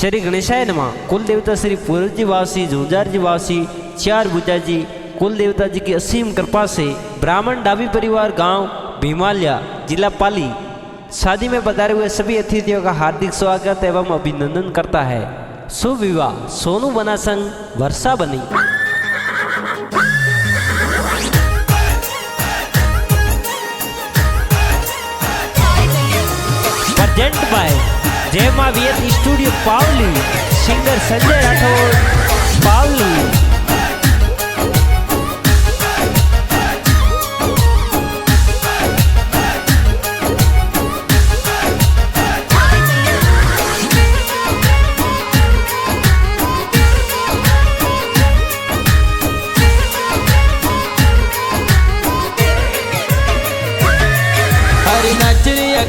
श्री गणेशाय नमः। कुल देवता श्री पूरजी वासी झुंझारजी वासी चार बुजाजी कुल देवता जी की असीम कृपा से ब्राह्मण डाबी परिवार गांव भीमाल्या जिला पाली शादी में पधारे हुए सभी अतिथियों का हार्दिक स्वागत एवं अभिनंदन करता है। शुभ विवाह सोनू बना संग वर्षा बनी। प्रेजेंट बाय जय मां वीएस स्टूडियो पावली, सिंगर संजय राठौर पावली।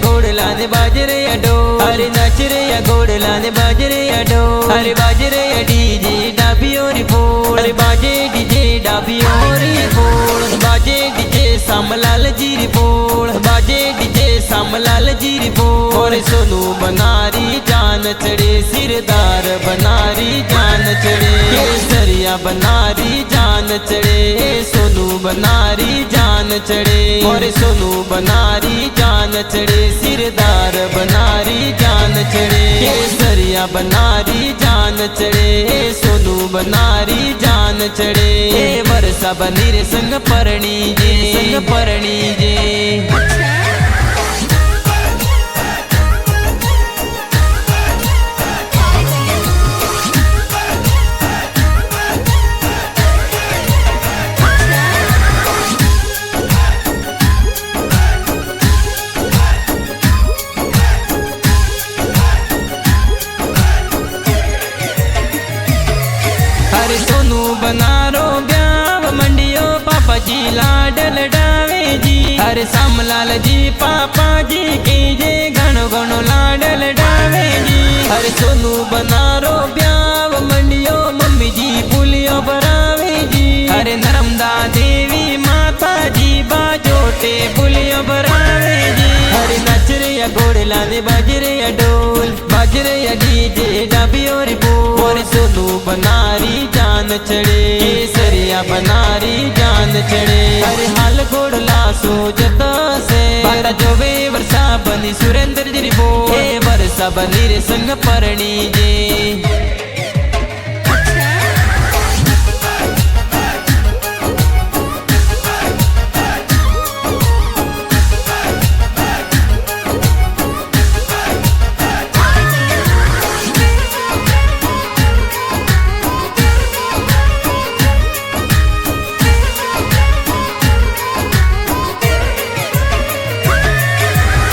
घोड़ लाने बाजरे अडो, अरे नाच रे या घोड़ लाने बाजरे अडो, अरे बाजरे या डीजे डाबी और फोड़, अरे बाजे डीजे डाबी और फोड़, बाजे डीजे सामलाल जीरी फोड़, बाजे डीजे सामलाल जीरी फोड़। और सोनू बनारी जान चढ़े सिरदार बनारी जान चढ़े, केसरिया बनारी जान चढ़े, सोनू बनारी जान चढ़े, और सोनू बनारी जान चढ़े, सिरदार बनारी जान चढ़े, केसरिया बनारी जान चढ़े, सोनू बनारी जान चढ़े। वर्षा बनी रे संग परणी जे, संग परणी जे। अरे सोनू बनारो ब्याव मंडियो पापा जी लाडल डावे जी, अरे सामलाल जी पापा जी के जे घणो घणो लाडल डावे जी। अरे सोनू बनारो ब्याव मंडियो मम्मी जी पुलियो बरावे जी, अरे नर्मदा देवी माता जी बाजोटे पुलियो बरावे जी। अरे नच रे या घोड़े लाने बाजरे या ढोल, बाजरे या डीजे डाबी और बोल, सोनू बनारी जान चढ़े, केसरिया बनारी जान चढ़े। अरे हाल घोड़ लासो जता से बारा जो वे वर्षा बनी सुरेंद्र जी बो, वर्षा बनी रे संग परणी जे।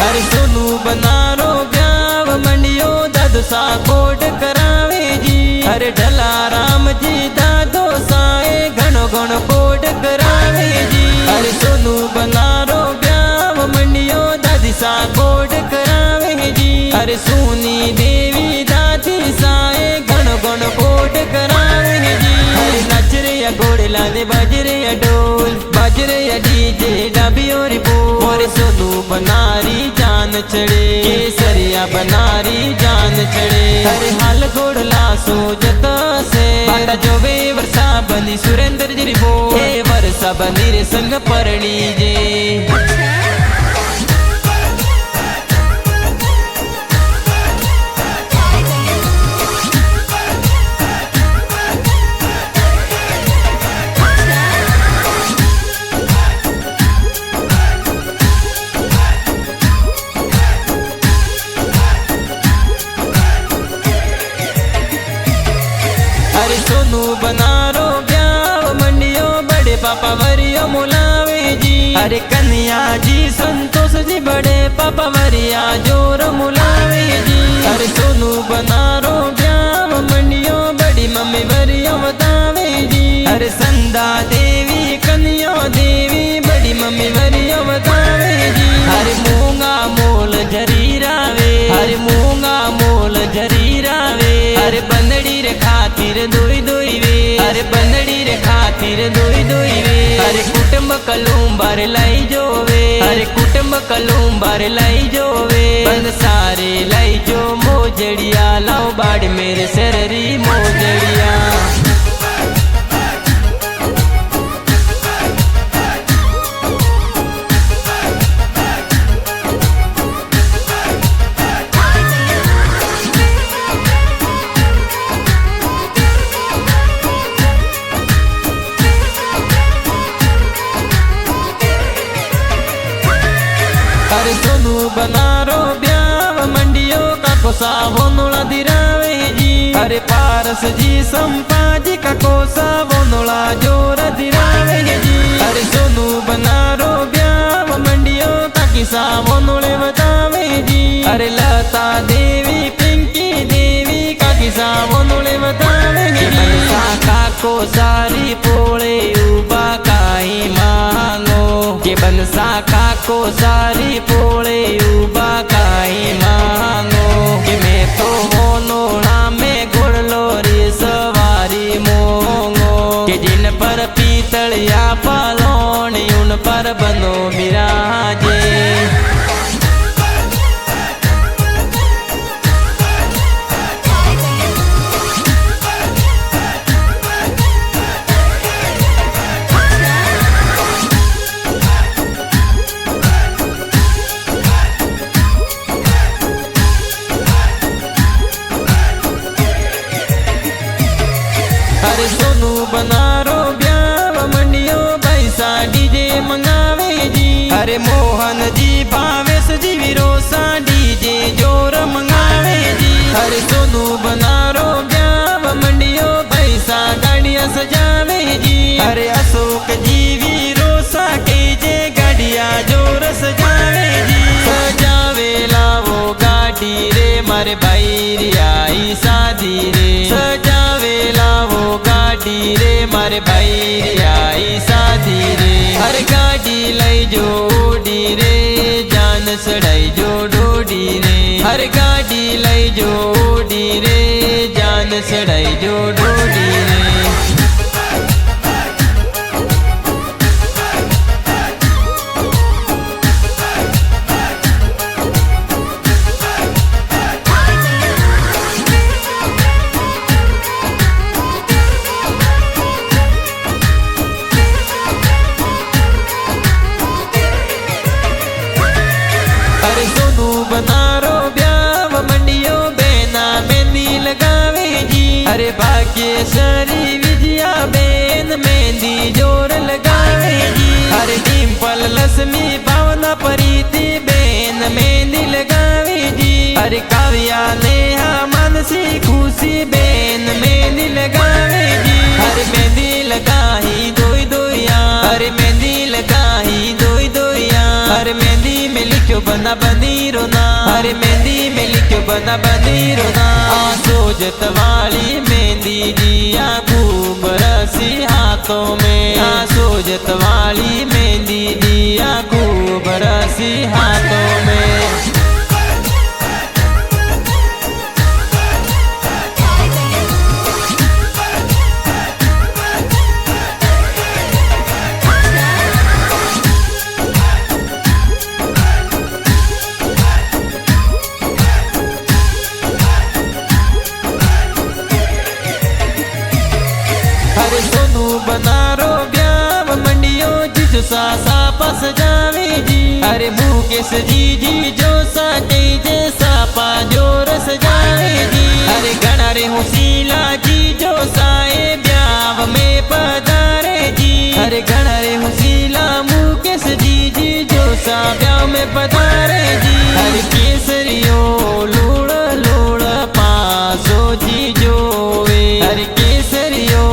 अरे सोनू बनारो ब्याव मंडियो दादो सा कोड करावे जी, अरे ढला राम जी दादो साए घणो घणो कोड करावे जी। अरे सोनू बनारो ब्याव मंडियो दादी सा कोड करावे जी, अरे सोनी देवी दादी साए घणो घणो कोड करावे जी। अरे नाच रे या घोड़े लाने बाजरे या ढोल, बाजरे या डीजे डाबी और बोल, सोनू बनारी जान चढ़े, केसरिया बनारी जान चढ़े। अरे हाल घोड़ लासो जता से बारा जो वे वर्षा बनी सुरेंद्र जी बो, वर्षा बनी रे संग परणी जे। अरे सोनू बनारो ब्याव मंडियो बड़े पापा वरियो मुलावे जी, अरे कन्या जी संतोष जी बड़े पापा वरिया जोर मुलावे जी। अरे सोनू बनारो ब्याव मंडियो बड़ी मम्मी वरियो बतावे जी, अरे संदा देवी कन्या देवी बड़ी मम्मी वरियो बतावे जी। अरे मूंगा मोल जरीरावे, अरे मूंगा मोल जरीरावे, अरे बंदड़ी रे खातिर दोई दोई वे, अरे बंदड़ी रे खातिर दोई दोई वे। अरे कुटुंब कलूंबार लाई जोवे, अरे कुटुंब कलूंबार लाई जोवे, बंद सारे लाई जो मोज मोजड़िया लाओ बाड़ मेरे सररी मोजड़िया। अरे सोनू बनारो ब्याव मंडियो का कोसा वोनुला दिरावे जी। अरे पारस जी संपाजी का कोसा वोनुला जोर दिरावे जी। अरे सोनू बनारो ब्याव मंडियो का किसा वोनुले बतावे जी। अरे लता देवी पिंकी देवी का किसा वोनुले बतावे जी। मनसा का को सारी पोळे उबा काई मांगो के बनसा का को सारी पोळे उबा काई मांगो कि मैं तो होनोड़ा में गुड़लो रे सवारी मोंगो कि जिन पर पीतल या पालोन उन पर बनो बिराजे। अरे सोनू बनारो ब्याव मंडियो पैसा डीजे मंगावे जी। अरे मोहन जी भावेश जी विरोसा डीजे जोर मंगावे जी। अरे सोनू बनारो ब्याव मंडियो पैसा गाड़िया सजावे जी। अरे अशोक जी विरोसा के जे गाड़िया जोर सजावे जी। सजावे लावो गाड़ी रे मारे भाई आई शादी रे। सजावे लावो गाड़ी रे मारे भाई आई शादी रे। हर गाड़ी लाई जो ओडी रे जान सड़ाई जो डोडी रे। हर गाड़ी लाई जो ओडी रे जान सड़ाई जो डोडी रे। अरे सोनू बनारो ब्याव मंडियो बेना मेहंदी लगावे जी। अरे भाग्यश्री विजया बेन मेहंदी जोर लगावे जी। अरे डिम्पल लक्ष्मी भावना प्रीति बेन मेहंदी लगावे जी। अरे काव्या नेहा मानसी खुशी बेन मेहंदी लगावे जी। अरे मेहंदी लगाई दोई दोया। अरे मेहंदी लगाई दोई दोया। अरे मेहंदी में लिखो बना बंदीरो ना। अरे मेहंदी में लिखो बना बंदीरो ना। सोजत वाली मेहंदी दिया खूब रसी हाथों में। सोजत वाली मेहंदी दिया खूब रसी हाथों में। अरे सोनू बनारो ब्याव मंडियो जिजो सा पास जावे जी। अरे मुकेश जी जो सा जे सापा जोर सजावे जी। अरे गणा रे हुसीला जी जो साए ब्याव में पधारे जी। अरे गणा रे हुसीला मुकेश जी जो सा ब्याव में पधारे जी। अरे केसरियो लूड़ लूड़ पासो जी जोवे। अरे केसरियो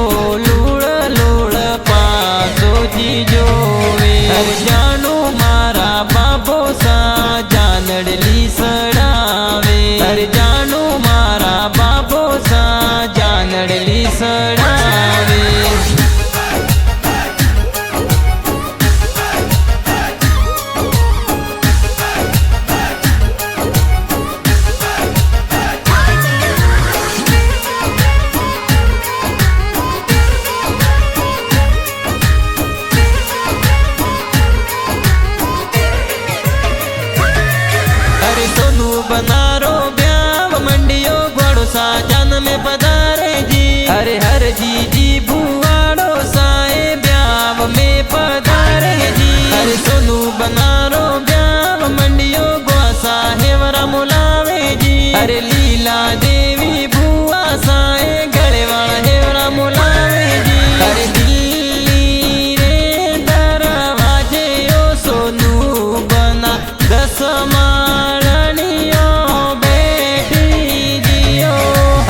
लूड़ लूड़ पासो जी जोवे। अरे जानो मारा बाबो सा जानड़ली सड़ा में पधारे जी। अरे हर जी भुआड़ो साए ब्याव में पधारे जी। अरे सोनू बनारो ब्याव मंडियो ग्वासा हेवरा मुलावे जी। अरे लीला देवी भुआ साए गले वाला हेवरा मुलावे जी। अरे दिल्ली रे दरवाजे ओ सोनू बना 10 माळनियो बेटी जियो।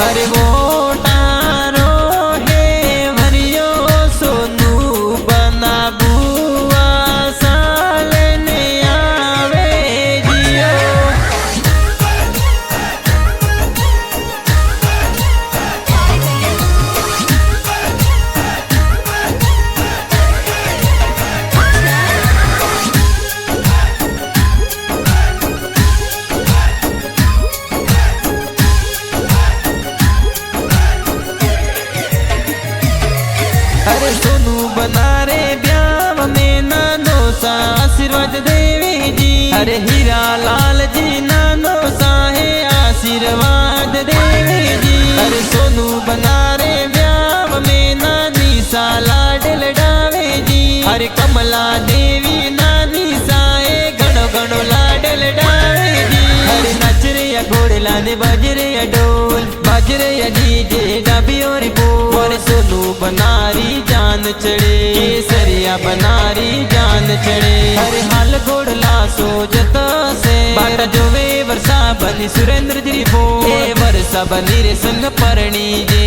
अरे वोटारो हे भरियो सोनू बना बुआ सालने आवे जियो। अरे सोनू बनारे ब्याव में नानो सा आशीर्वाद देवी जी। अरे हीरा लाल जी नानो सा है आशीर्वाद देवी जी। अरे सोनू बनारे ब्याव में नानी सा लाडल डावे जी। अरे कमला देवी नानी सा है गणो गणो लाडल डावे जी। अरे नचरे या घोड़े लाने बाजरे या ढोल बाजरे या डीजे डाबी और बोल। सोनू बनारी जान चढ़े केसरिया बनारी जान चढ़े। अरे हाल घोड़ला सोजत से बाटा जोवे वर्षा बनी सुरेंद्र जी बो वर्षा बनी रे संग परणी जे।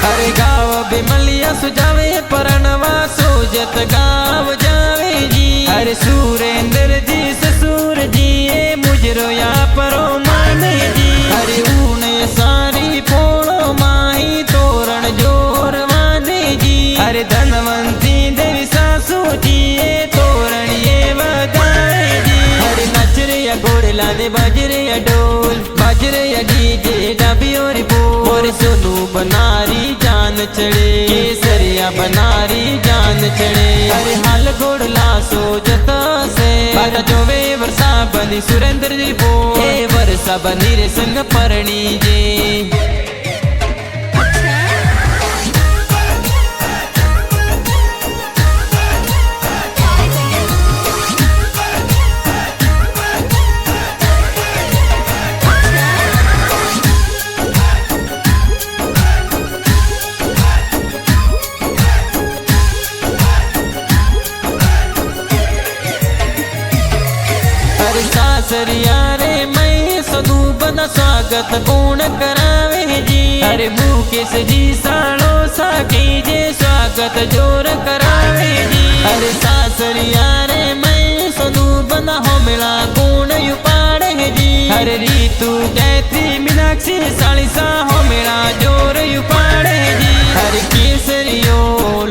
अरे गाव बिमलिया सुजावे परनवा सोजत गाव जावे जी। अरे सुरेंद्र जी ससुर जी ये मुजरो या परो माने जी। अरे ऊने सारी पोड़ो माही तोरण जोर माने जी। अरे धनवंती देवी सासू जी ये तोरण ये बधाए जी। अरे नचरे या घोड़े लाने बाजरे या ढोल बाजरे या डीजे डाबी और बोल। सोनू बनारी जान चढ़े केसरिया बनारी जान चढ़े। अरे हाल घोड़ला सोजत से बाटा जोवे वर्षा बनी सुरेंद्र जी बो वर्षा बनी रे संग परणी जे। सासरिया रे मैं सोनू बना स्वागत कौन करावे जी। अरे मुकेश जी सालो साकी जे स्वागत जोर करावे जी। अरे सासरिया रे मैं सोनू बना हो मिला कौन यू पाड़े जी। अरे रीतू गायत्री मीनाक्षी सालिसा हो मिला जोर यू पाड़े जी। अरे केसरियो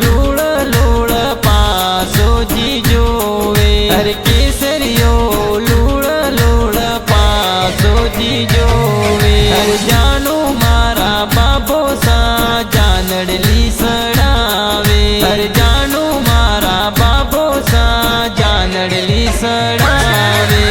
लूड़ लूड़ पासो जी जोवे। अरे केसरियो जी जोवे। अरे जानू मारा बाबो सा जानड़ली सड़ावे। अरे जानू मारा बाबो सा जानड़ली सड़ावे।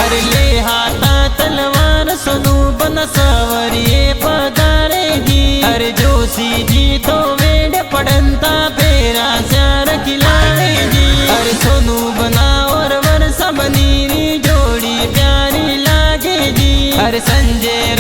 अरे ले हाथा तलवार सोनू बना सवरिए पधारे जी। अरे जोशी जी तो वेड पड़ंता पेरा स्यार खिलावे जी। अरे सोनू बना और वर्षा बनीरी जोड़ी प्यारी लागे जी। अरे संजय